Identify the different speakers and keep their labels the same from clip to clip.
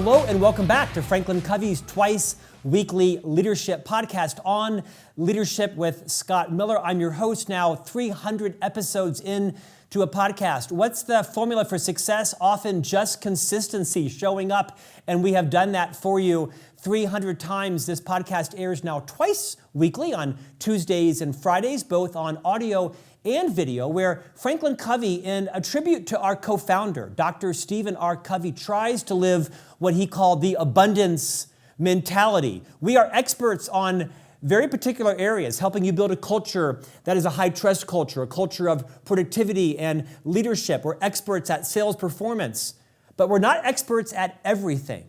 Speaker 1: Hello and welcome back to Franklin Covey's twice weekly leadership podcast on leadership with Scott Miller. I'm your host now, 300 episodes in to a podcast. What's the formula for success? Often just consistency, showing up, and we have done that for you 300 times. This podcast airs now twice weekly on Tuesdays and Fridays, both on audio and video, where Franklin Covey, in a tribute to our co-founder, Dr. Stephen R. Covey, tries to live what he called the abundance mentality. We are experts on very particular areas, helping you build a culture that is a high trust culture, a culture of productivity and leadership. We're experts at sales performance, but we're not experts at everything,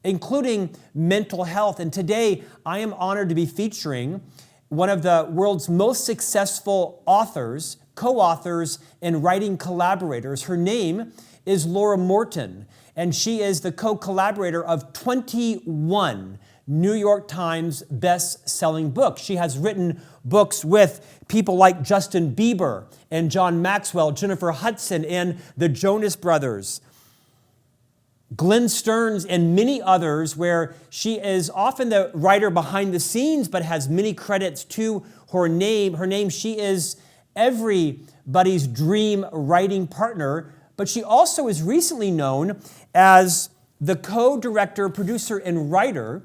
Speaker 1: including mental health. And today, I am honored to be featuring one of the world's most successful authors, co-authors, and writing collaborators. Her name is Laura Morton, and she is the co-collaborator of 21 New York Times best-selling books. She has written books with people like Justin Bieber and John Maxwell, Jennifer Hudson, and the Jonas Brothers, Glenn Stearns, and many others, where she is often the writer behind the scenes, but has many credits to her name. She is everybody's dream writing partner, but she also is recently known as the co-director, producer, and writer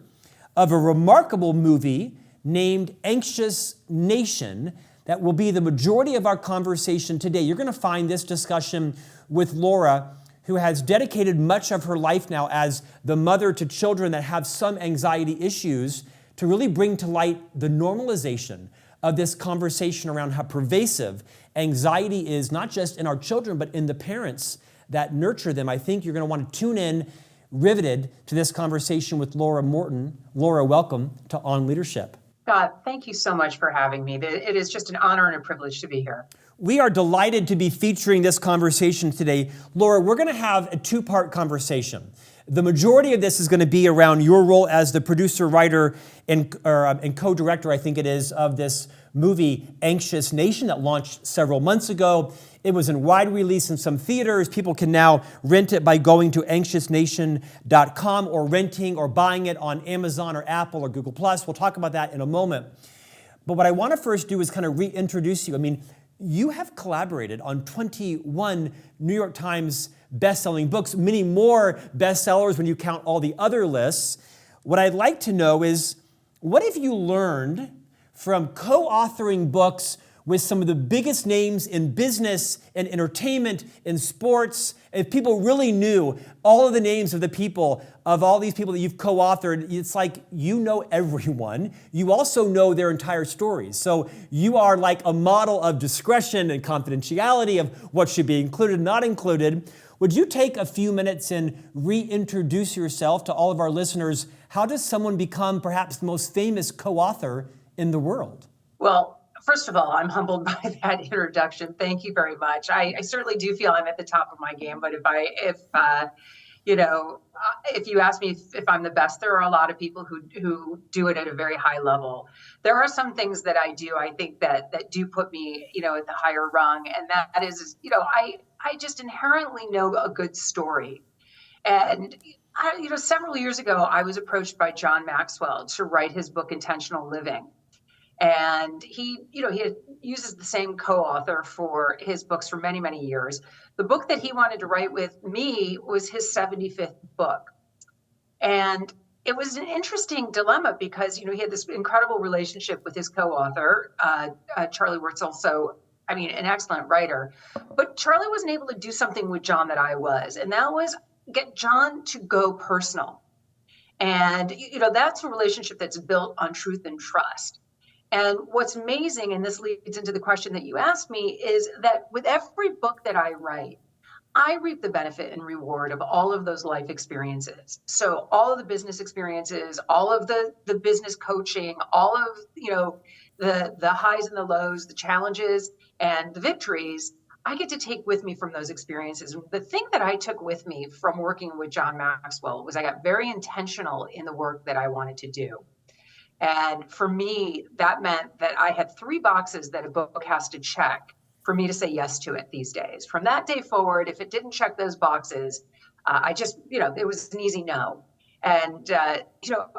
Speaker 1: of a remarkable movie named Anxious Nation that will be the majority of our conversation today. You're going to find this discussion with Laura, who has dedicated much of her life now as the mother to children that have some anxiety issues, to really bring to light the normalization of this conversation around how pervasive anxiety is, not just in our children, but in the parents that nurture them. I think you're going to want to tune in, riveted to this conversation with Laura Morton. Laura, welcome to On Leadership.
Speaker 2: Scott, thank you so much for having me. It is just an honor and a privilege to be here.
Speaker 1: We are delighted to be featuring this conversation today. Laura, we're going to have a two-part conversation. The majority of this is going to be around your role as the producer, writer, and co-director, I think it is, of this movie, Anxious Nation, that launched several months ago. It was in wide release in some theaters. People can now rent it by going to anxiousnation.com or renting or buying it on Amazon or Apple or Google+. We'll talk about that in a moment. But what I want to first do is kind of reintroduce you. I mean, you have collaborated on 21 New York Times best-selling books, many more bestsellers when you count all the other lists. What I'd like to know is, what have you learned from co-authoring books with some of the biggest names in business and entertainment and sports? If people really knew all of the names of the people, of all these people that you've co-authored, it's like you know everyone. You also know their entire stories. So you are like a model of discretion and confidentiality of what should be included and not included. Would you take a few minutes and reintroduce yourself to all of our listeners? How does someone become perhaps the most famous co-author in the world?
Speaker 2: Well, first of all, I'm humbled by that introduction. Thank you very much. I certainly do feel I'm at the top of my game, but if you ask me if I'm the best, there are a lot of people who do it at a very high level. There are some things that I do, I think that do put me, at the higher rung. And that is, I just inherently know a good story. And several years ago, I was approached by John Maxwell to write his book, Intentional Living. And he uses the same co-author for his books for many, many years. The book that he wanted to write with me was his 75th book. And it was an interesting dilemma because, he had this incredible relationship with his co-author. Charlie Wirtz, also, an excellent writer. But Charlie wasn't able to do something with John that I was. And that was get John to go personal. And, that's a relationship that's built on truth and trust. And what's amazing, and this leads into the question that you asked me, is that with every book that I write, I reap the benefit and reward of all of those life experiences. So all of the business experiences, all of the business coaching, all of, the highs and the lows, the challenges and the victories, I get to take with me from those experiences. The thing that I took with me from working with John Maxwell was I got very intentional in the work that I wanted to do. And for me, that meant that I had 3 boxes that a book has to check for me to say yes to it these days. From that day forward, if it didn't check those boxes, it was an easy no. And,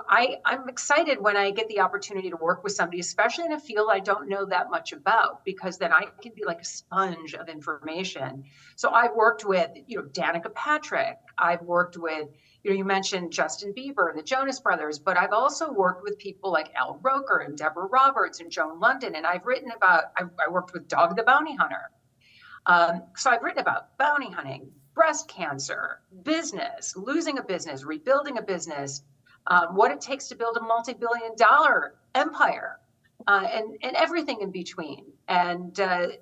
Speaker 2: I'm excited when I get the opportunity to work with somebody, especially in a field I don't know that much about, because then I can be like a sponge of information. So I've worked with, Danica Patrick. I've worked with, you mentioned Justin Bieber and the Jonas Brothers, but I've also worked with people like Al Roker and Deborah Roberts and Joan London. And I've written about, I worked with Dog the Bounty Hunter. So I've written about bounty hunting, breast cancer, business, losing a business, rebuilding a business, what it takes to build a multi-billion-dollar empire, and everything in between. And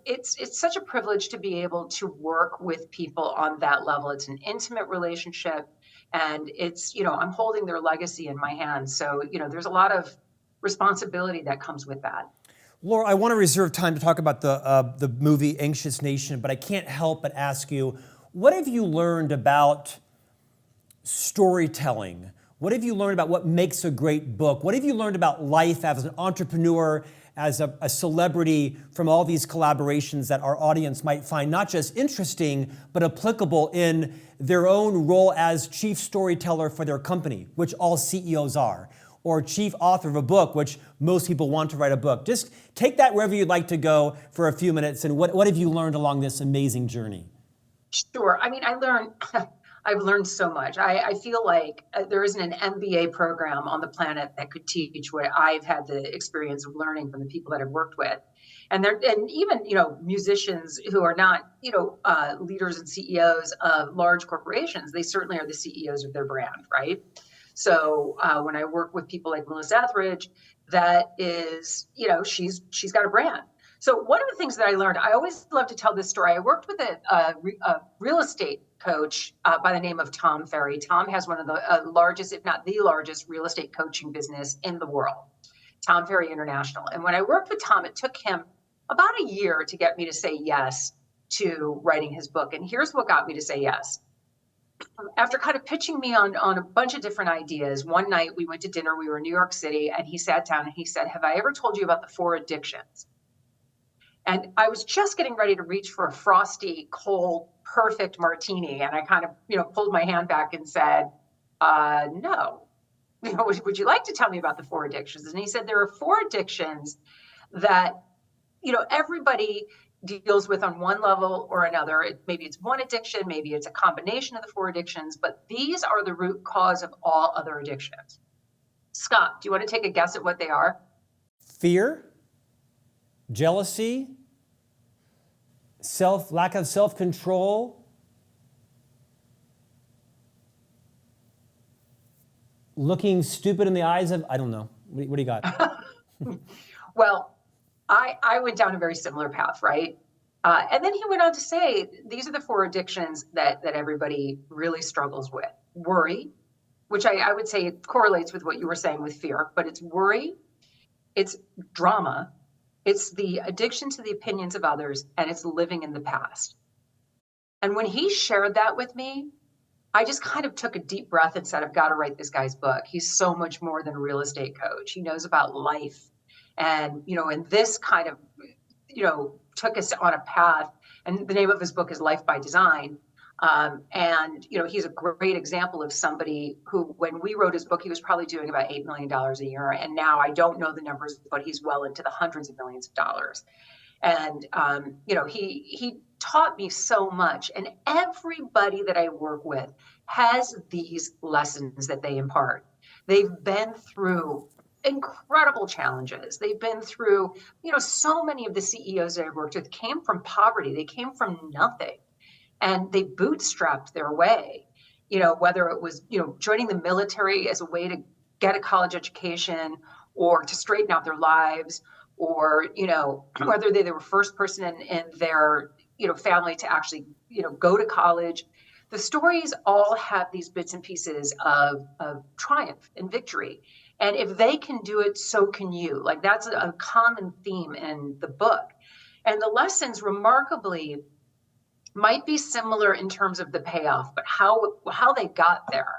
Speaker 2: it's such a privilege to be able to work with people on that level. It's an intimate relationship, and it's, I'm holding their legacy in my hands. So, there's a lot of responsibility that comes with that.
Speaker 1: Laura, I want to reserve time to talk about the movie Anxious Nation, but I can't help but ask you, what have you learned about storytelling? What have you learned about what makes a great book? What have you learned about life as an entrepreneur, as a celebrity, from all these collaborations that our audience might find not just interesting, but applicable in their own role as chief storyteller for their company, which all CEOs are, or chief author of a book, which most people want to write a book? Just take that wherever you'd like to go for a few minutes, and what have you learned along this amazing journey?
Speaker 2: Sure. I mean, I've learned so much. I feel like there isn't an MBA program on the planet that could teach what I've had the experience of learning from the people that I've worked with. And even, musicians who are not, leaders and CEOs of large corporations, they certainly are the CEOs of their brand, right? So when I work with people like Melissa Etheridge, that is, she's got a brand. So one of the things that I learned, I always love to tell this story. I worked with a real estate coach by the name of Tom Ferry. Tom has one of the largest, if not the largest, real estate coaching business in the world, Tom Ferry International. And when I worked with Tom, it took him about a year to get me to say yes to writing his book. And here's what got me to say yes. After kind of pitching me on a bunch of different ideas, one night we went to dinner. We were in New York City, and he sat down and he said, "Have I ever told you about the 4 addictions?" And I was just getting ready to reach for a frosty, cold, perfect martini. And I kind of, pulled my hand back and said, no. Would you like to tell me about the 4 addictions? And he said, there are 4 addictions that, everybody deals with on one level or another. Maybe it's one addiction, maybe it's a combination of the 4 addictions, but these are the root cause of all other addictions. Scott, do you want to take a guess at what they are?
Speaker 1: Fear, jealousy, lack of self-control, looking stupid in the eyes of, I don't know. What do you got?
Speaker 2: Well, I went down a very similar path, right? And then he went on to say, these are the 4 addictions that everybody really struggles with. Worry, which I would say correlates with what you were saying with fear, but it's worry, it's drama, it's the addiction to the opinions of others, and it's living in the past. And when he shared that with me, I just kind of took a deep breath and said, I've got to write this guy's book. He's so much more than a real estate coach. He knows about life. And, and this kind of, took us on a path. And the name of his book is Life by Design. And, he's a great example of somebody who, when we wrote his book, he was probably doing about $8 million a year. And now I don't know the numbers, but he's well into the hundreds of millions of dollars. And, he taught me so much. And everybody that I work with has these lessons that they impart. They've been through incredible challenges. They've been through, so many of the CEOs that I've worked with came from poverty. They came from nothing. And they bootstrapped their way, whether it was, joining the military as a way to get a college education or to straighten out their lives, or, whether they were first person in their, family to actually, go to college. The stories all have these bits and pieces of triumph and victory. And if they can do it, so can you. Like, that's a common theme in the book. And the lessons remarkably might be similar in terms of the payoff, but how they got there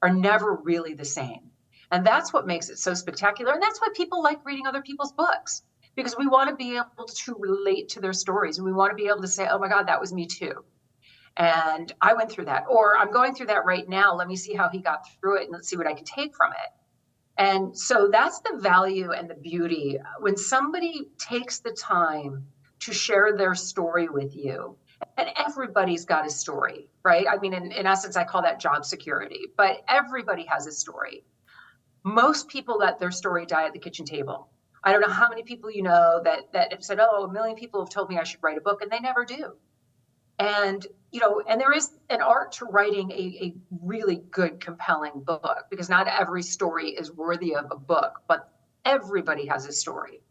Speaker 2: are never really the same. And that's what makes it so spectacular. And that's why people like reading other people's books, because we want to be able to relate to their stories, and we want to be able to say, oh my God, that was me too. And I went through that, or I'm going through that right now. Let me see how he got through it and let's see what I can take from it. And so that's the value and the beauty when somebody takes the time to share their story with you. And everybody's got a story, right? I mean, in essence, I call that job security, but everybody has a story. Most people let their story die at the kitchen table. I don't know how many people you know that have said, oh, a million people have told me I should write a book, and they never do. And, and there is an art to writing a really good, compelling book, because not every story is worthy of a book, but everybody has a story.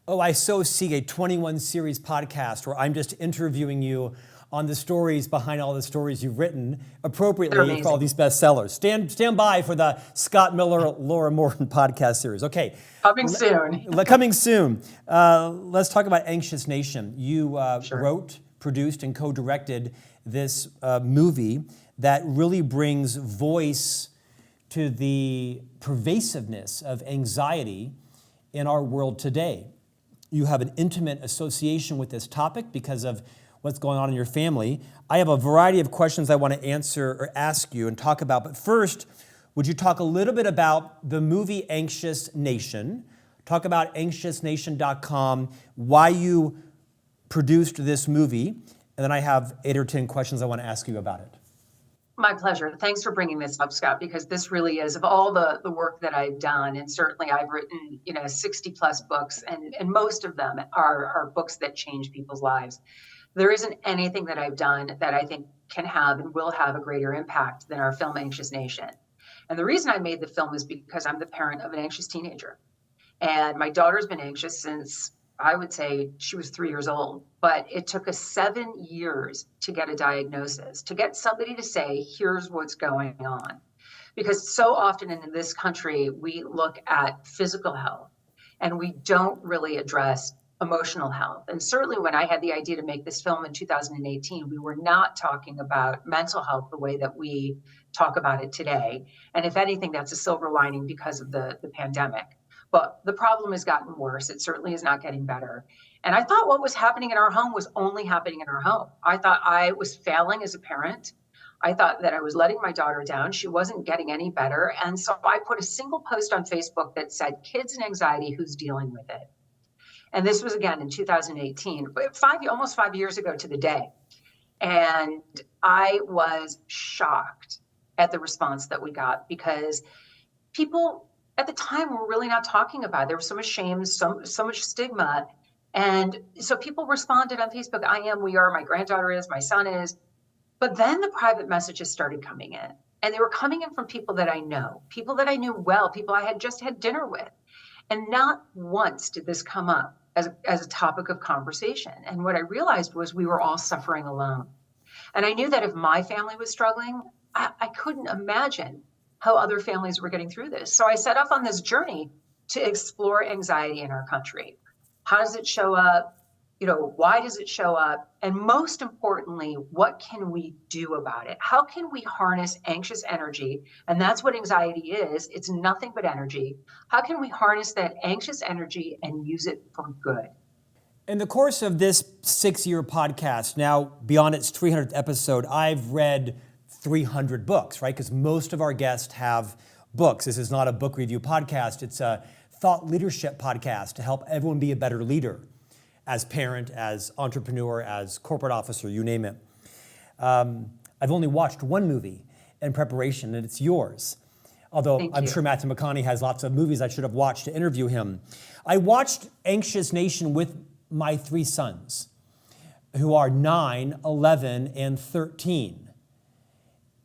Speaker 1: Oh, I so see a 21 series podcast where I'm just interviewing you on the stories behind all the stories you've written appropriately for all these bestsellers. Stand by for the Scott Miller, Laura Morton podcast series. Okay.
Speaker 2: Coming soon.
Speaker 1: Coming soon. Let's talk about Anxious Nation. You
Speaker 2: Sure.
Speaker 1: wrote, produced, and co-directed this movie that really brings voice to the pervasiveness of anxiety in our world today. You have an intimate association with this topic because of what's going on in your family. I have a variety of questions I want to answer or ask you and talk about. But first, would you talk a little bit about the movie Anxious Nation? Talk about anxiousnation.com, why you produced this movie, and then I have 8 or 10 questions I want to ask you about it.
Speaker 2: My pleasure. Thanks for bringing this up, Scott, because this really is, of all the work that I've done, and certainly I've written, 60 plus books, and most of them are books that change people's lives. There isn't anything that I've done that I think can have and will have a greater impact than our film Anxious Nation. And the reason I made the film is because I'm the parent of an anxious teenager. And my daughter's been anxious since, I would say, she was 3 years old, but it took us 7 years to get a diagnosis, to get somebody to say, here's what's going on. Because so often in this country, we look at physical health and we don't really address emotional health. And certainly when I had the idea to make this film in 2018, we were not talking about mental health the way that we talk about it today. And if anything, that's a silver lining because of the pandemic. But the problem has gotten worse. It certainly is not getting better. And I thought what was happening in our home was only happening in our home. I thought I was failing as a parent. I thought that I was letting my daughter down. She wasn't getting any better. And so I put a single post on Facebook that said, kids and anxiety, who's dealing with it? And this was, again, in 2018, almost 5 years ago to the day. And I was shocked at the response that we got, because people at the time were really not talking about it. There was so much shame, so much stigma. And so people responded on Facebook, I am, we are, my granddaughter is, my son is. But then the private messages started coming in. And they were coming in from people that I know, people that I knew well, people I had just had dinner with. And not once did this come up as a topic of conversation. And what I realized was we were all suffering alone. And I knew that if my family was struggling, I couldn't imagine how other families were getting through this. So I set off on this journey to explore anxiety in our country. How does it show up? Why does it show up? And most importantly, what can we do about it? How can we harness anxious energy? And that's what anxiety is. It's nothing but energy. How can we harness that anxious energy and use it for good?
Speaker 1: In the course of this 6-year podcast, now beyond its 300th episode, I've read 300 books, right? Because most of our guests have books. This is not a book review podcast. It's a thought leadership podcast to help everyone be a better leader, as parent, as entrepreneur, as corporate officer, you name it. I've only watched one movie in preparation, and it's yours. Although I'm sure Matthew McConaughey has lots of movies I should have watched to interview him. I watched Anxious Nation with my 3 sons, who are 9, 11, and 13.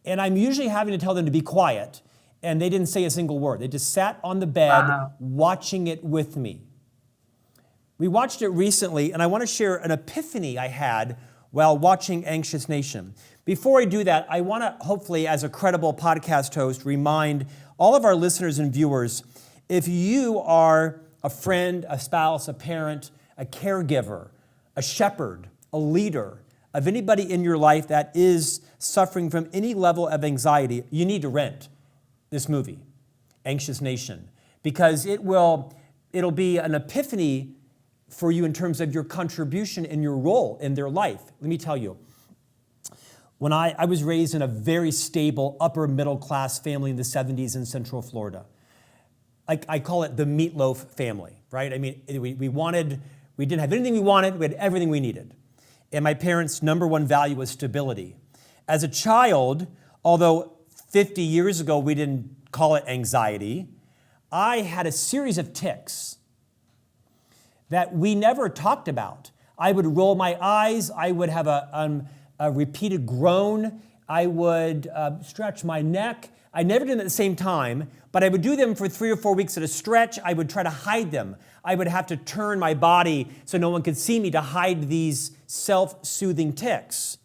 Speaker 1: And I'm usually having to tell them to be quiet, and they didn't say a single word. They just sat on the bed watching it with me. We watched it recently, and I want to share an epiphany I had while watching Anxious Nation. Before I do that, I want to hopefully, as a credible podcast host, remind all of our listeners and viewers, if you are a friend, a spouse, a parent, a caregiver, a shepherd, a leader of anybody in your life that is suffering from any level of anxiety, you need to rent this movie, Anxious Nation, because it'll be an epiphany for you in terms of your contribution and your role in their life. Let me tell you, When I was raised in a very stable upper middle class family in the 70s in Central Florida. I call it the meatloaf family, right? I mean, we didn't have anything we wanted, we had everything we needed. And my parents' number one value was stability. As a child, although 50 years ago we didn't call it anxiety, I had a series of tics that we never talked about. I would roll my eyes, I would have a repeated groan, I would stretch my neck. I never did them at the same time, but I would do them for 3 or 4 weeks at a stretch. I would try to hide them. I would have to turn my body so no one could see me to hide these self-soothing tics.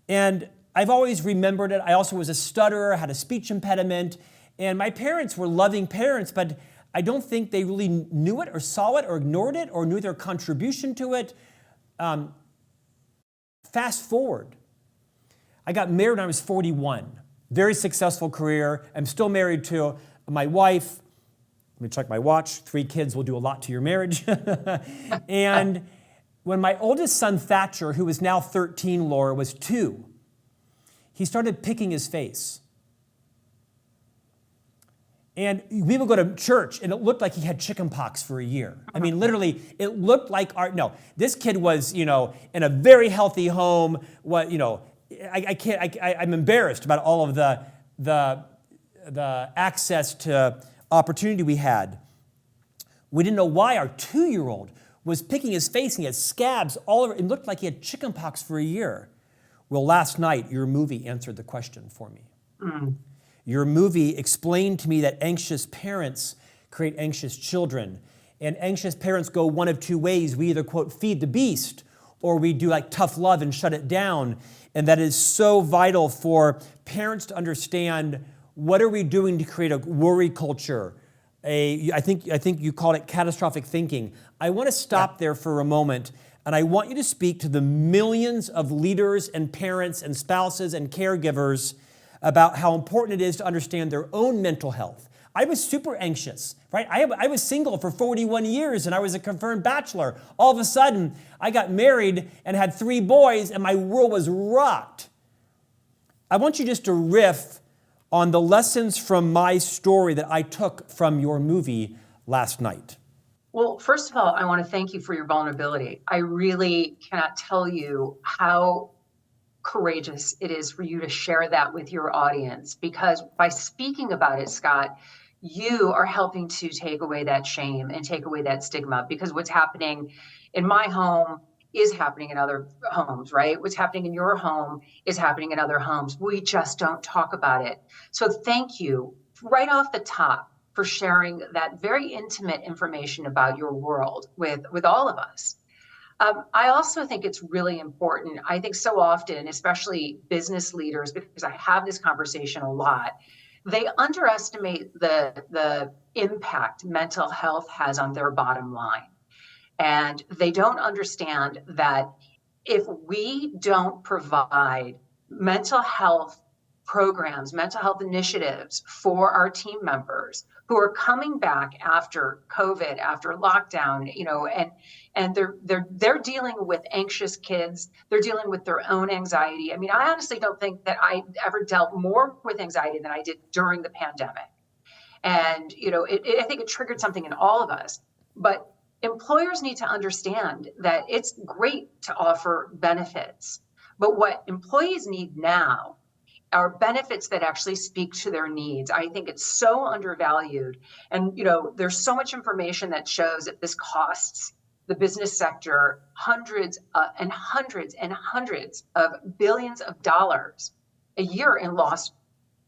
Speaker 1: And I've always remembered it. I also was a stutterer, had a speech impediment, and my parents were loving parents, but I don't think they really knew it or saw it or ignored it or knew their contribution to it. Fast forward. I got married when I was 41. Very successful career. I'm still married to my wife. Let me check my watch. 3 kids will do a lot to your marriage. And when my oldest son, Thatcher, who is now 13, Laura, was 2, he started picking his face. And we would go to church, and it looked like he had chickenpox for a year. I mean, literally, it looked like this kid was, in a very healthy home. I'm embarrassed about all of the access to opportunity we had. We didn't know why our 2-year-old was picking his face and he had scabs all over. It looked like he had chickenpox for a year. Well, last night, your movie answered the question for me. Mm. Your movie explained to me that anxious parents create anxious children. And anxious parents go one of 2 ways. We either, quote, feed the beast, or we do like tough love and shut it down. And that is so vital for parents to understand, what are we doing to create a worry culture? I think you called it catastrophic thinking. I want to stop there for a moment, and I want you to speak to the millions of leaders and parents and spouses and caregivers about how important it is to understand their own mental health. I was super anxious, right? I was single for 41 years and I was a confirmed bachelor. All of a sudden, I got married and had 3 boys and my world was rocked. I want you just to riff on the lessons from my story that I took from your movie last night.
Speaker 2: Well, first of all, I want to thank you for your vulnerability. I really cannot tell you how courageous it is for you to share that with your audience, because by speaking about it, Scott, you are helping to take away that shame and take away that stigma, because what's happening in my home is happening in other homes, right? What's happening in your home is happening in other homes. We just don't talk about it. So thank you right off the top for sharing that very intimate information about your world with all of us. I also think it's really important. I think so often, especially business leaders, because I have this conversation a lot, they underestimate the impact mental health has on their bottom line. And they don't understand that if we don't provide mental health programs, mental health initiatives for our team members who are coming back after COVID, after lockdown, and they're dealing with anxious kids, they're dealing with their own anxiety. I mean, I honestly don't think that I ever dealt more with anxiety than I did during the pandemic. And, I think it triggered something in all of us. But employers need to understand that it's great to offer benefits, but what employees need now are benefits that actually speak to their needs. I think it's so undervalued. And, there's so much information that shows that this costs the business sector hundreds and hundreds and hundreds of billions of dollars a year in lost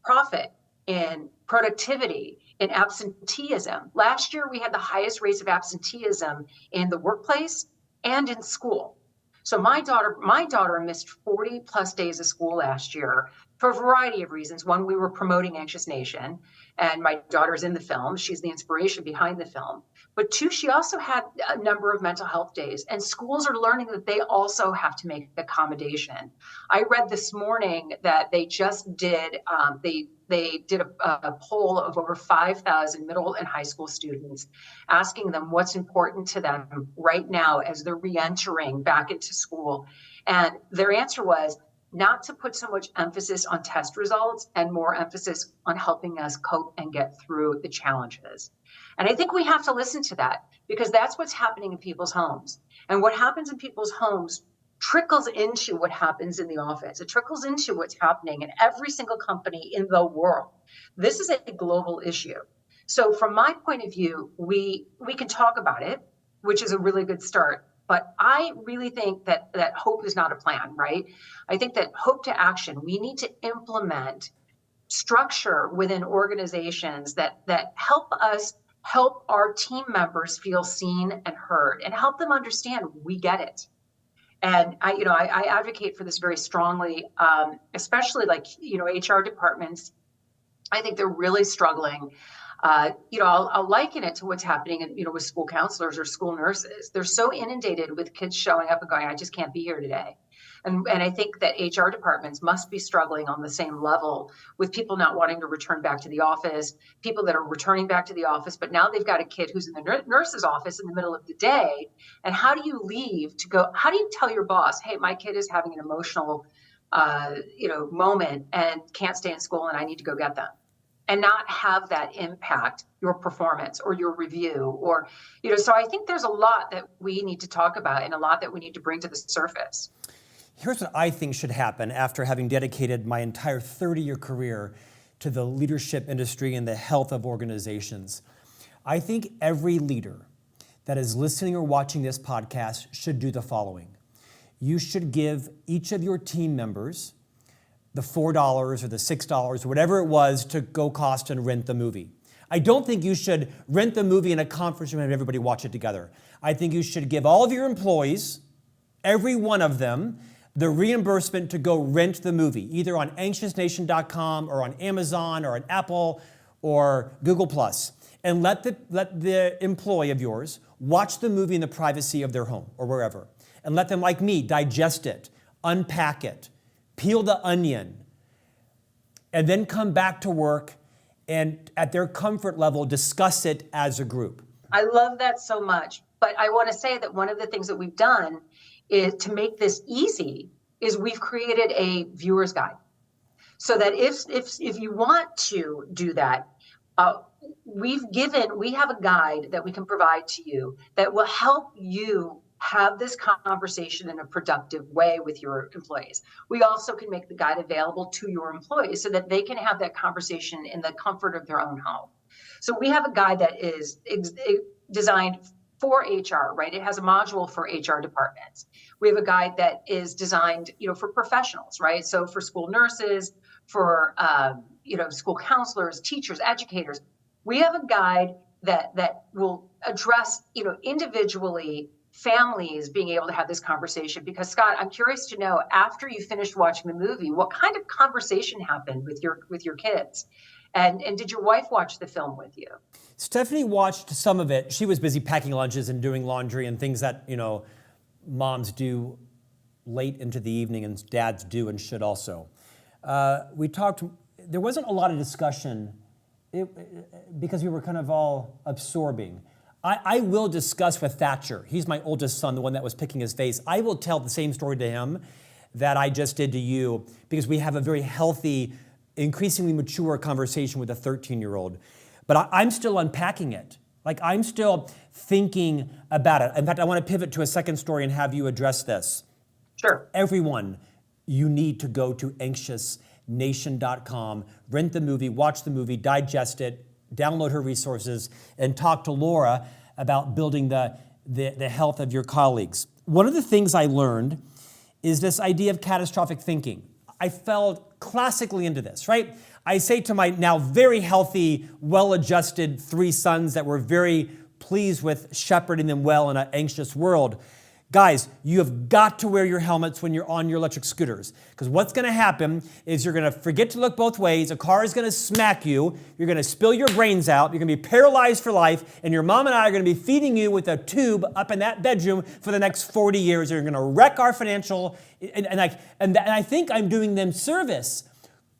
Speaker 2: profit, in productivity, in absenteeism. Last year, we had the highest rates of absenteeism in the workplace and in school. So my daughter missed 40 plus days of school last year for a variety of reasons. One, we were promoting Anxious Nation, and my daughter's in the film. She's the inspiration behind the film. But 2, she also had a number of mental health days, and schools are learning that they also have to make accommodation. I read this morning that they just did, they did a poll of over 5,000 middle and high school students, asking them what's important to them right now as they're re-entering back into school. And their answer was, not to put so much emphasis on test results and more emphasis on helping us cope and get through the challenges. And I think we have to listen to that, because that's what's happening in people's homes. And what happens in people's homes trickles into what happens in the office. It trickles into what's happening in every single company in the world. This is a global issue. So from my point of view, we can talk about it, which is a really good start. But I really think that hope is not a plan, right? I think that hope to action, we need to implement structure within organizations that help us help our team members feel seen and heard, and help them understand we get it. And I advocate for this very strongly, especially HR departments. I think they're really struggling. I'll liken it to what's happening with school counselors or school nurses. They're so inundated with kids showing up and going, I just can't be here today. And I think that HR departments must be struggling on the same level, with people not wanting to return back to the office, people that are returning back to the office, but now they've got a kid who's in the nurse's office in the middle of the day. And how do you leave to go? How do you tell your boss, hey, my kid is having an emotional, moment and can't stay in school and I need to go get them? And not have that impact your performance or your review, or, so I think there's a lot that we need to talk about and a lot that we need to bring to the surface.
Speaker 1: Here's what I think should happen after having dedicated my entire 30-year career to the leadership industry and the health of organizations. I think every leader that is listening or watching this podcast should do the following. You should give each of your team members the $4 or the $6 or whatever it was to go cost and rent the movie. I don't think you should rent the movie in a conference room and have everybody watch it together. I think you should give all of your employees, every one of them, the reimbursement to go rent the movie, either on anxiousnation.com or on Amazon or on Apple or Google+. And let the employee of yours watch the movie in the privacy of their home or wherever. And let them, like me, digest it, unpack it, peel the onion, and then come back to work and at their comfort level, discuss it as a group.
Speaker 2: I love that so much. But I want to say that one of the things that we've done is to make this easy is we've created a viewer's guide. So that if you want to do that, we have a guide that we can provide to you that will help you have this conversation in a productive way with your employees. We also can make the guide available to your employees so that they can have that conversation in the comfort of their own home. So we have a guide that is designed for HR, right? It has a module for HR departments. We have a guide that is designed, for professionals, right? So for school nurses, for school counselors, teachers, educators. We have a guide that will address, individually families being able to have this conversation. Because Scott, I'm curious to know, after you finished watching the movie, what kind of conversation happened with your kids? And did your wife watch the film with you?
Speaker 1: Stephanie watched some of it. She was busy packing lunches and doing laundry and things that, moms do late into the evening and dads do and should also. We talked, there wasn't a lot of discussion because we were kind of all absorbing. I will discuss with Thatcher. He's my oldest son, the one that was picking his face. I will tell the same story to him that I just did to you because we have a very healthy, increasingly mature conversation with a 13-year-old. But I'm still unpacking it. I'm still thinking about it. In fact, I want to pivot to a second story and have you address this.
Speaker 2: Sure.
Speaker 1: Everyone, you need to go to anxiousnation.com, rent the movie, watch the movie, digest it, download her resources, and talk to Laura about building the health of your colleagues. One of the things I learned is this idea of catastrophic thinking. I fell classically into this, right? I say to my now very healthy, well-adjusted 3 sons that were very pleased with shepherding them well in an anxious world, guys, you have got to wear your helmets when you're on your electric scooters. Because what's going to happen is you're going to forget to look both ways. A car is going to smack you. You're going to spill your brains out. You're going to be paralyzed for life. And your mom and I are going to be feeding you with a tube up in that bedroom for the next 40 years. You're going to wreck our financial. And I think I'm doing them service.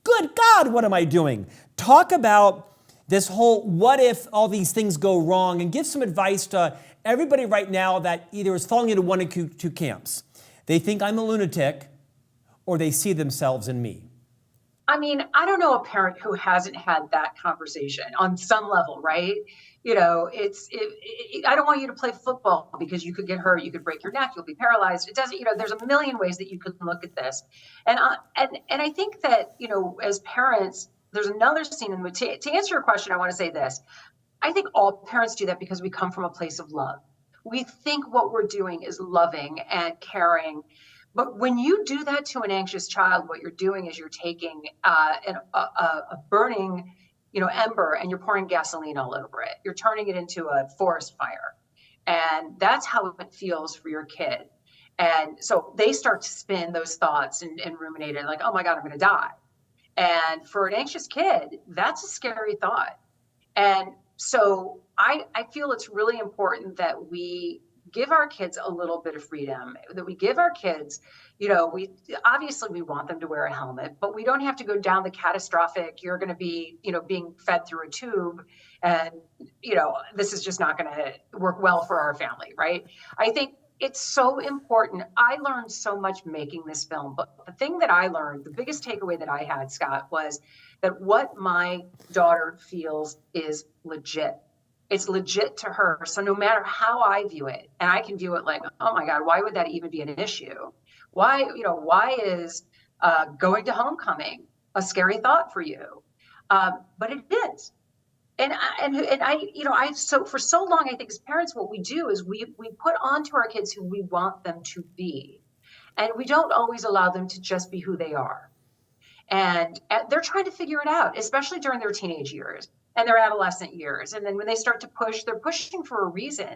Speaker 1: Good God, what am I doing? Talk about this whole what if all these things go wrong and give some advice to everybody right now that either is falling into one of two camps. They think I'm a lunatic or they see themselves in me?
Speaker 2: I mean, I don't know a parent who hasn't had that conversation on some level, right? You know, I don't want you to play football because you could get hurt, you could break your neck, you'll be paralyzed. It doesn't, there's a million ways that you could look at this. And I think that, as parents, there's another scene in which, to answer your question, I want to say this. I think all parents do that because we come from a place of love. We think what we're doing is loving and caring. But when you do that to an anxious child, what you're doing is you're taking a burning, ember, and you're pouring gasoline all over it. You're turning it into a forest fire. And that's how it feels for your kid. And so they start to spin those thoughts and ruminate it like, oh my God, I'm going to die. And for an anxious kid, that's a scary thought. And so I feel it's really important that we give our kids a little bit of freedom, that we give our kids, we obviously want them to wear a helmet, but we don't have to go down the catastrophic, you're going to be, being fed through a tube and, this is just not going to work well for our family, right? I think it's so important. I learned so much making this film, but the thing that I learned, the biggest takeaway that I had, Scott, was that what my daughter feels is legit. It's legit to her. So no matter how I view it, and I can view it like, oh my God, why would that even be an issue? Why is going to homecoming a scary thought for you? But it is. And so for so long, I think as parents, what we do is we put onto our kids who we want them to be. And we don't always allow them to just be who they are. And they're trying to figure it out, especially during their teenage years and their adolescent years. And then when they start to push, they're pushing for a reason.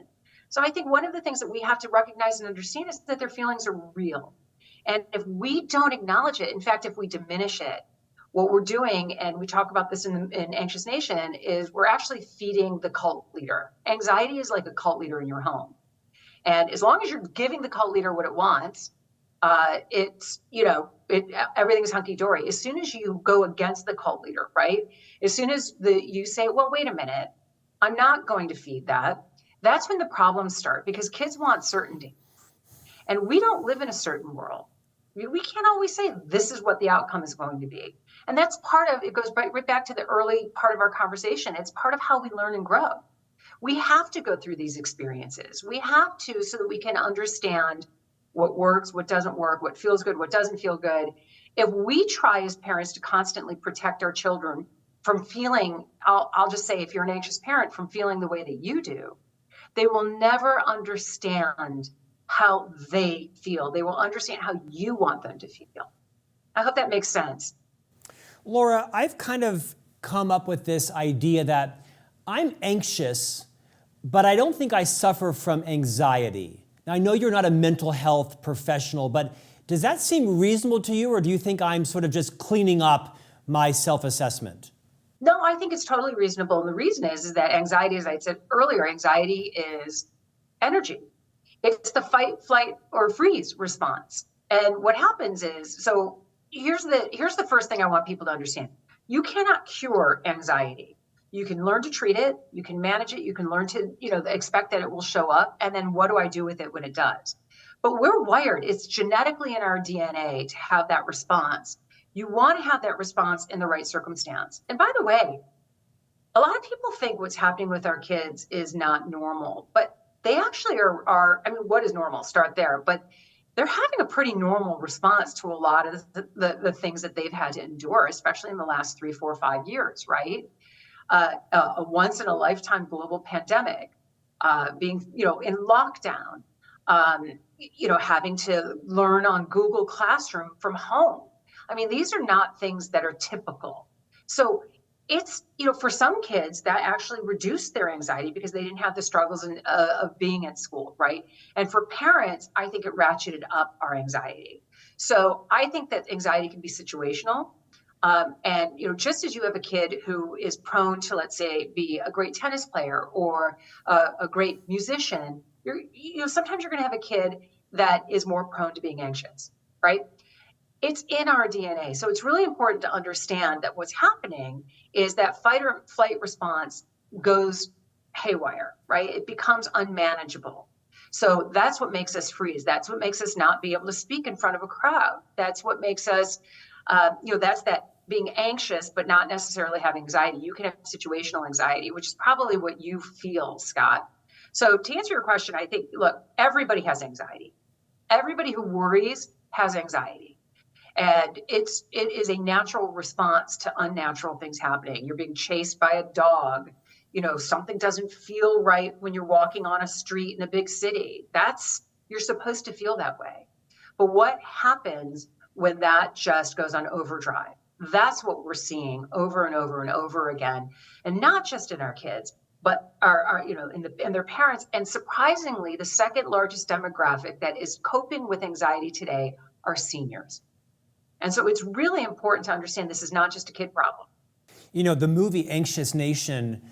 Speaker 2: So I think one of the things that we have to recognize and understand is that their feelings are real. And if we don't acknowledge it, in fact, if we diminish it, what we're doing, and we talk about this in Anxious Nation, is we're actually feeding the cult leader. Anxiety is like a cult leader in your home. And as long as you're giving the cult leader what it wants, everything's hunky-dory. As soon as you go against the cult leader, right? As soon as you say, well, wait a minute, I'm not going to feed that. That's when the problems start, because kids want certainty. And we don't live in a certain world. We can't always say this is what the outcome is going to be. And that's part of, it goes right back to the early part of our conversation. It's part of how we learn and grow. We have to go through these experiences. We have to, so that we can understand what works, what doesn't work, what feels good, what doesn't feel good. If we try as parents to constantly protect our children from feeling, I'll just say, if you're an anxious parent, from feeling the way that you do, they will never understand how they feel. They will understand how you want them to feel. I hope that makes sense.
Speaker 1: Laura, I've kind of come up with this idea that I'm anxious, but I don't think I suffer from anxiety. Now, I know you're not a mental health professional, but does that seem reasonable to you, or do you think I'm sort of just cleaning up my self-assessment?
Speaker 2: No, I think it's totally reasonable. And the reason is that anxiety, as I said earlier, anxiety is energy. It's the fight, flight, or freeze response. And what happens is, so here's the first thing I want people to understand. You cannot cure anxiety. You can learn to treat it, you can manage it, you can learn to, expect that it will show up. And then what do I do with it when it does? But we're wired, it's genetically in our DNA to have that response. You want to have that response in the right circumstance. And by the way, a lot of people think what's happening with our kids is not normal, but they actually are. I mean, what is normal? Start there. But they're having a pretty normal response to a lot of the things that they've had to endure, especially in the last 3, 4, 5 years, right? A once in a lifetime global pandemic, being, in lockdown, having to learn on Google Classroom from home. I mean, these are not things that are typical. So it's, for some kids that actually reduced their anxiety because they didn't have the struggles of being at school, right? And for parents, I think it ratcheted up our anxiety. So I think that anxiety can be situational. And, just as you have a kid who is prone to, let's say, be a great tennis player or a great musician, sometimes you're going to have a kid that is more prone to being anxious, right? It's in our DNA. So it's really important to understand that what's happening is that fight or flight response goes haywire, right? It becomes unmanageable. So that's what makes us freeze. That's what makes us not be able to speak in front of a crowd. That's what makes us, that's that being anxious, but not necessarily having anxiety. You can have situational anxiety, which is probably what you feel, Scott. So to answer your question, I think, look, everybody has anxiety. Everybody who worries has anxiety. And it is a natural response to unnatural things happening. You're being chased by a dog. Something doesn't feel right when you're walking on a street in a big city. You're supposed to feel that way. But what happens when that just goes on overdrive? That's what we're seeing over and over and over again. And not just in our kids, but in their parents. And surprisingly, the second largest demographic that is coping with anxiety today are seniors. And so it's really important to understand this is not just a kid problem.
Speaker 1: The movie Anxious Nation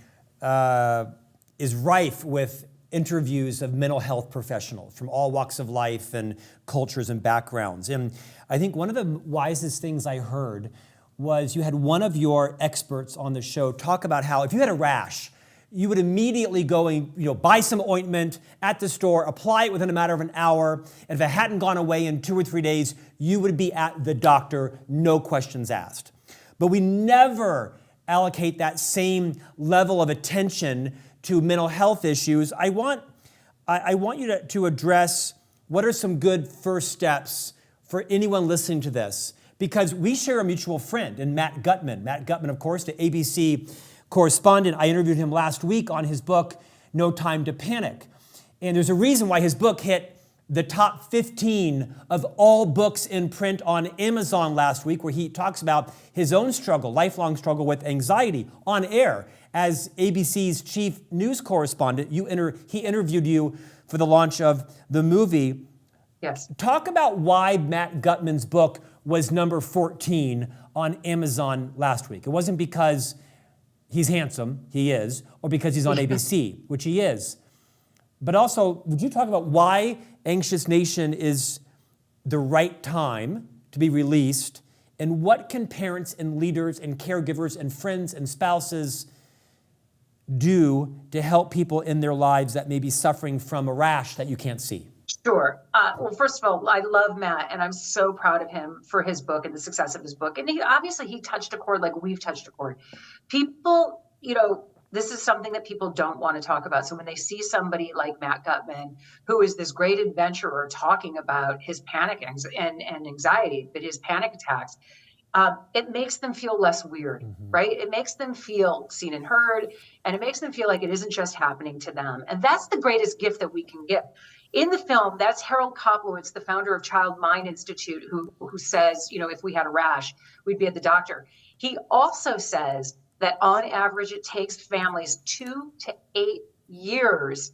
Speaker 1: is rife with interviews of mental health professionals from all walks of life and cultures and backgrounds. And I think one of the wisest things I heard was you had one of your experts on the show talk about how if you had a rash, you would immediately go and buy some ointment at the store, apply it within a matter of an hour, and if it hadn't gone away in 2 or 3 days, you would be at the doctor, no questions asked. But we never allocate that same level of attention to mental health issues. I want you to address what are some good first steps for anyone listening to this, because we share a mutual friend in Matt Gutman. Matt Gutman, of course, the ABC correspondent. I interviewed him last week on his book, No Time to Panic. And there's a reason why his book hit the top 15 of all books in print on Amazon last week, where he talks about his own struggle, lifelong struggle with anxiety on air. As ABC's chief news correspondent, he interviewed you for the launch of the movie.
Speaker 2: Yes.
Speaker 1: Talk about why Matt Gutman's book was number 14 on Amazon last week. It wasn't because he's handsome, he is, or because he's on ABC, which he is. But also, would you talk about why Anxious Nation is the right time to be released, and what can parents and leaders and caregivers and friends and spouses do to help people in their lives that may be suffering from a rash that you can't see?
Speaker 2: Sure. Well, first of all, I love Matt, and I'm so proud of him for his book and the success of his book. And he touched a chord like we've touched a chord. People, this is something that people don't want to talk about. So when they see somebody like Matt Gutman, who is this great adventurer talking about his panic and anxiety, but his panic attacks, it makes them feel less weird, right? It makes them feel seen and heard, and it makes them feel like it isn't just happening to them. And that's the greatest gift that we can give. In the film, that's Harold Koplowitz, the founder of Child Mind Institute, who says, if we had a rash, we'd be at the doctor. He also says that on average, it takes families 2 to 8 years,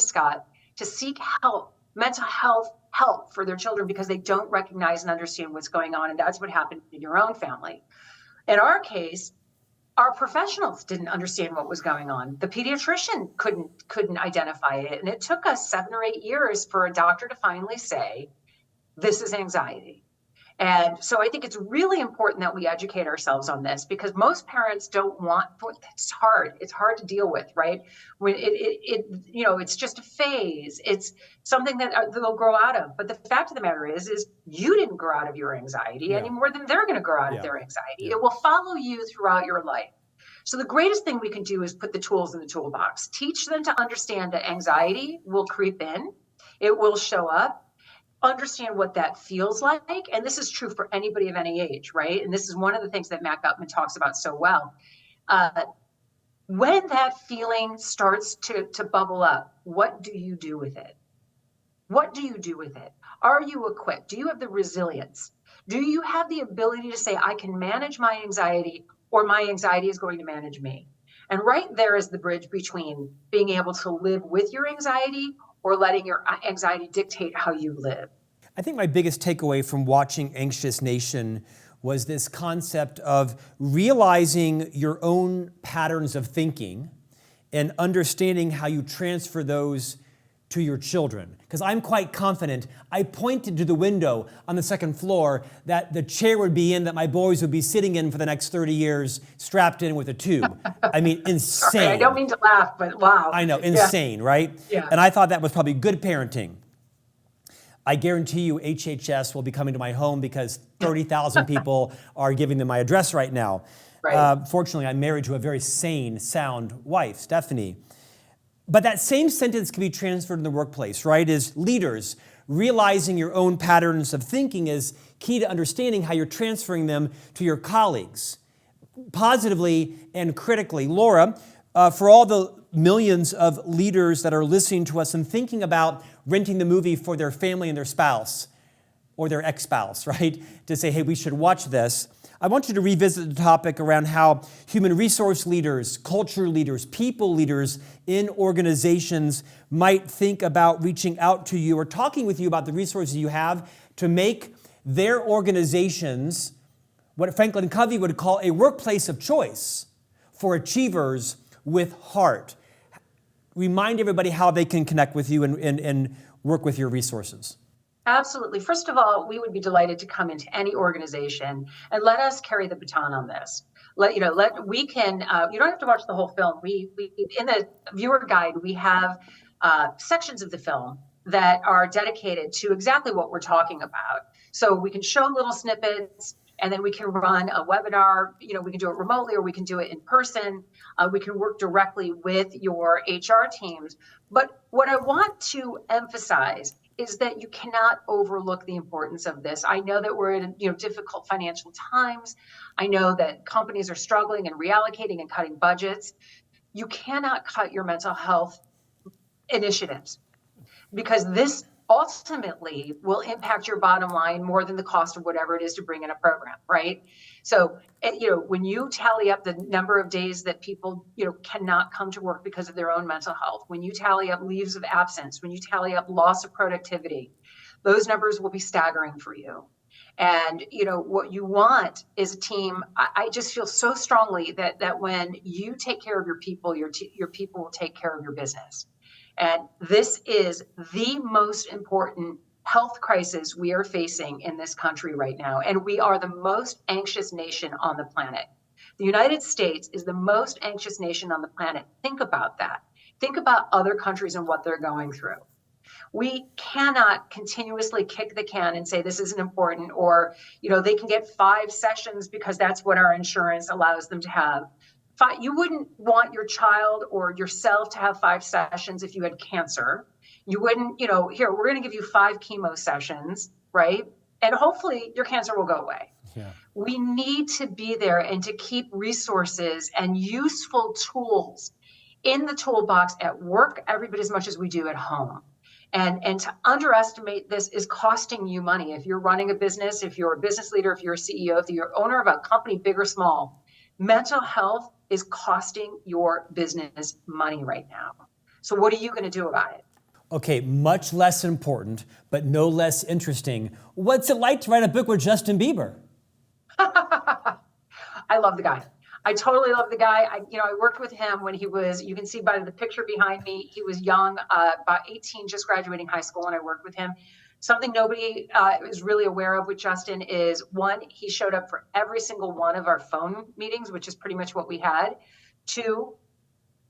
Speaker 2: Scott, to seek help, mental health help for their children because they don't recognize and understand what's going on. And that's what happened in your own family. In our case, our professionals didn't understand what was going on. The pediatrician couldn't identify it. And it took us 7 or 8 years for a doctor to finally say, this is anxiety. And so I think it's really important that we educate ourselves on this because most parents don't want, it's hard. It's hard to deal with, right? When it's just a phase. It's something that they'll grow out of. But the fact of the matter is you didn't grow out of your anxiety any more than they're going to grow out of their anxiety. It will follow you throughout your life. So the greatest thing we can do is put the tools in the toolbox. Teach them to understand that anxiety will creep in. It will show up. Understand what that feels like. And this is true for anybody of any age, right? And this is one of the things that Matt Gutman talks about so well. When that feeling starts to bubble up, what do you do with it? What do you do with it? Are you equipped? Do you have the resilience? Do you have the ability to say, I can manage my anxiety or my anxiety is going to manage me? And right there is the bridge between being able to live with your anxiety or letting your anxiety dictate how you live.
Speaker 1: I think my biggest takeaway from watching Anxious Nation was this concept of realizing your own patterns of thinking and understanding how you transfer those to your children? Because I'm quite confident. I pointed to the window on the second floor that the chair would be in that my boys would be sitting in for the next 30 years, strapped in with a tube. I mean, insane.
Speaker 2: Sorry, I don't mean to laugh, but wow.
Speaker 1: I know, insane, right?
Speaker 2: Yeah.
Speaker 1: And I thought that was probably good parenting. I guarantee you HHS will be coming to my home because 30,000 people are giving them my address right now.
Speaker 2: Right.
Speaker 1: Fortunately, I'm married to a very sane, sound wife, Stephanie. But that same sentence can be transferred in the workplace, right? As leaders, realizing your own patterns of thinking is key to understanding how you're transferring them to your colleagues, positively and critically. Laura, for all the millions of leaders that are listening to us and thinking about renting the movie for their family and their spouse or their ex-spouse, right? To say, hey, we should watch this. I want you to revisit the topic around how human resource leaders, culture leaders, people leaders in organizations might think about reaching out to you or talking with you about the resources you have to make their organizations what Franklin Covey would call a workplace of choice for achievers with heart. Remind everybody how they can connect with you and work with your resources.
Speaker 2: Absolutely. First of all, we would be delighted to come into any organization and let us carry the baton on this. You don't have to watch the whole film. We in the viewer guide, we have sections of the film that are dedicated to exactly what we're talking about. So we can show little snippets, and then we can run a webinar. We can do it remotely or we can do it in person. We can work directly with your HR teams. But what I want to emphasize is that you cannot overlook the importance of this. I know that we're in difficult financial times. I know that companies are struggling and reallocating and cutting budgets. You cannot cut your mental health initiatives because this ultimately will impact your bottom line more than the cost of whatever it is to bring in a program, right? So, when you tally up the number of days that people, cannot come to work because of their own mental health, when you tally up leaves of absence, when you tally up loss of productivity, those numbers will be staggering for you. And, what you want is a team. I just feel so strongly that when you take care of your people, your people will take care of your business. And this is the most important health crisis we are facing in this country right now. And we are the most anxious nation on the planet. The United States is the most anxious nation on the planet. Think about that. Think about other countries and what they're going through. We cannot continuously kick the can and say this isn't important, or, they can get 5 sessions because that's what our insurance allows them to have. You wouldn't want your child or yourself to have 5 sessions if you had cancer. You wouldn't, here, we're going to give you 5 chemo sessions, right? And hopefully your cancer will go away.
Speaker 1: Yeah.
Speaker 2: We need to be there and to keep resources and useful tools in the toolbox at work every bit as much as we do at home. And to underestimate this is costing you money. If you're running a business, if you're a business leader, if you're a CEO, if you're owner of a company, big or small, mental health is costing your business money right now. So what are you going to do about it?
Speaker 1: Okay, much less important, but no less interesting. What's it like to write a book with Justin Bieber?
Speaker 2: I love the guy. I totally love the guy. I worked with him when he was, you can see by the picture behind me, he was young, about 18, just graduating high school when I worked with him. Something nobody is really aware of with Justin is, one, he showed up for every single one of our phone meetings, which is pretty much what we had. 2,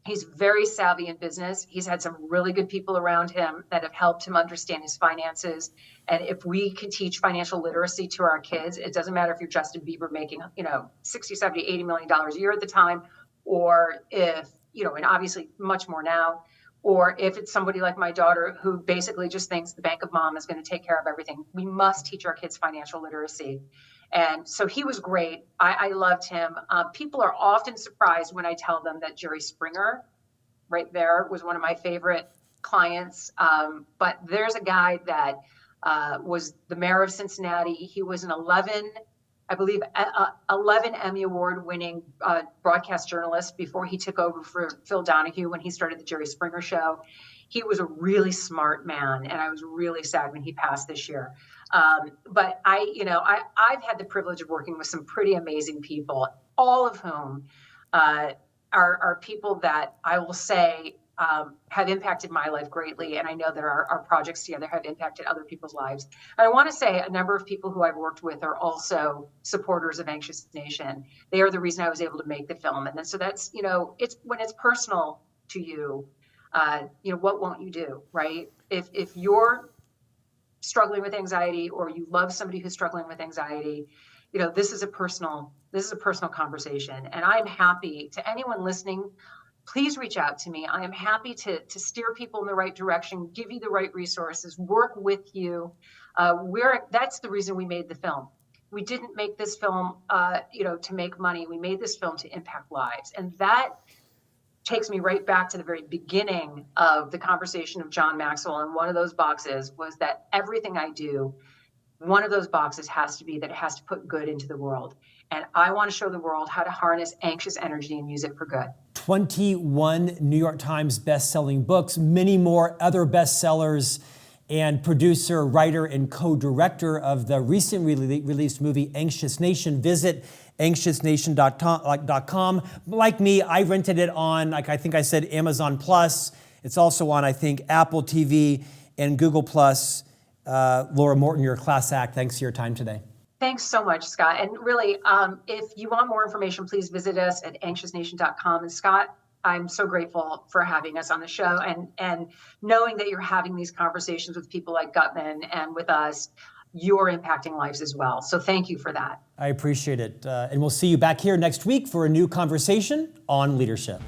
Speaker 2: he's very savvy in business. He's had some really good people around him that have helped him understand his finances. And if we can teach financial literacy to our kids, it doesn't matter if you're Justin Bieber making, 60, 70, $80 million a year at the time, or if, and obviously much more now, or if it's somebody like my daughter who basically just thinks the bank of mom is going to take care of everything. We must teach our kids financial literacy. And so he was great. I loved him. People are often surprised when I tell them that Jerry Springer, right there, was one of my favorite clients. But there's a guy that was the mayor of Cincinnati. He was an 11 Emmy Award winning broadcast journalist before he took over for Phil Donahue when he started the Jerry Springer Show. He was a really smart man, and I was really sad when he passed this year. But I've had the privilege of working with some pretty amazing people, all of whom are people that I will say have impacted my life greatly. And I know that our projects together have impacted other people's lives. And I want to say a number of people who I've worked with are also supporters of Anxious Nation. They are the reason I was able to make the film. And then, so that's, it's when it's personal to you, what won't you do, right? If you're struggling with anxiety, or you love somebody who's struggling with anxiety, this is a personal conversation. And I'm happy to anyone listening, please reach out to me. I am happy to steer people in the right direction, give you the right resources, work with you. That's the reason we made the film. We didn't make this film, to make money. We made this film to impact lives. And that takes me right back to the very beginning of the conversation of John Maxwell. And one of those boxes was that everything I do, one of those boxes has to be that it has to put good into the world. And I want to show the world how to harness anxious energy and use it for good.
Speaker 1: 21 New York Times best-selling books, many more other bestsellers, and producer, writer, and co-director of the recently released movie Anxious Nation. Visit anxiousnation.com. Like me, I rented it on, I think I said Amazon Plus. It's also on, I think, Apple TV and Google Plus. Laura Morton, you're a class act. Thanks for your time today.
Speaker 2: Thanks so much, Scott. And really, if you want more information, please visit us at anxiousnation.com. And Scott, I'm so grateful for having us on the show, and knowing that you're having these conversations with people like Gutman and with us, you're impacting lives as well. So thank you for that.
Speaker 1: I appreciate it. And we'll see you back here next week for a new conversation on leadership.